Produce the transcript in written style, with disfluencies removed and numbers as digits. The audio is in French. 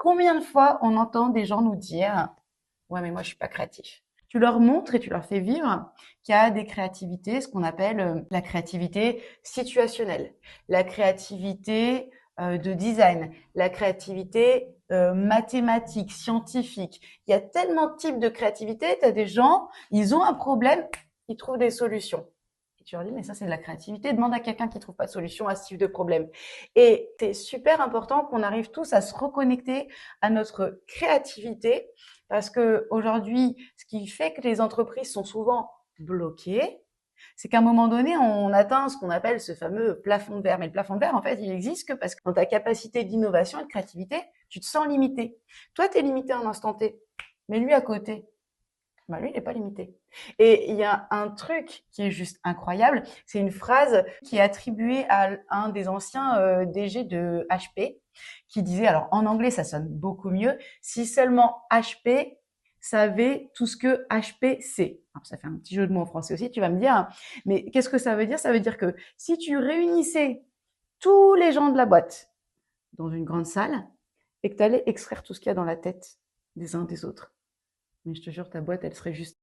Combien de fois on entend des gens nous dire ouais, mais moi je suis pas créatif. Tu leur montres et tu leur fais vivre qu'il y a des créativités, ce qu'on appelle la créativité situationnelle, la créativité de design, la créativité mathématique, scientifique. Il y a tellement de types de créativité. Tu as des gens, ils ont un problème, ils trouvent des solutions. Et tu leur dis, mais ça c'est de la créativité. Demande à quelqu'un qui trouve pas de solution à ce type de problème. Et c'est super important qu'on arrive tous à se reconnecter à notre créativité parce que aujourd'hui, ce qui fait que les entreprises sont souvent bloquées, c'est qu'à un moment donné, on atteint ce qu'on appelle ce fameux plafond de verre. Mais le plafond de verre, en fait, il existe que parce que dans ta capacité d'innovation et de créativité, tu te sens limité. Toi, tu es limité à un instant T, mais lui à côté, bah lui, il n'est pas limité. Et il y a un truc qui est juste incroyable, c'est une phrase qui est attribuée à un des anciens DG de HP, qui disait, alors en anglais ça sonne beaucoup mieux, si seulement HP savait tout ce que HP sait. Alors ça fait un petit jeu de mots en français aussi, tu vas me dire, mais qu'est-ce que ça veut dire? Ça veut dire que si tu réunissais tous les gens de la boîte dans une grande salle et que tu allais extraire tout ce qu'il y a dans la tête des uns des autres, mais je te jure, ta boîte, elle serait juste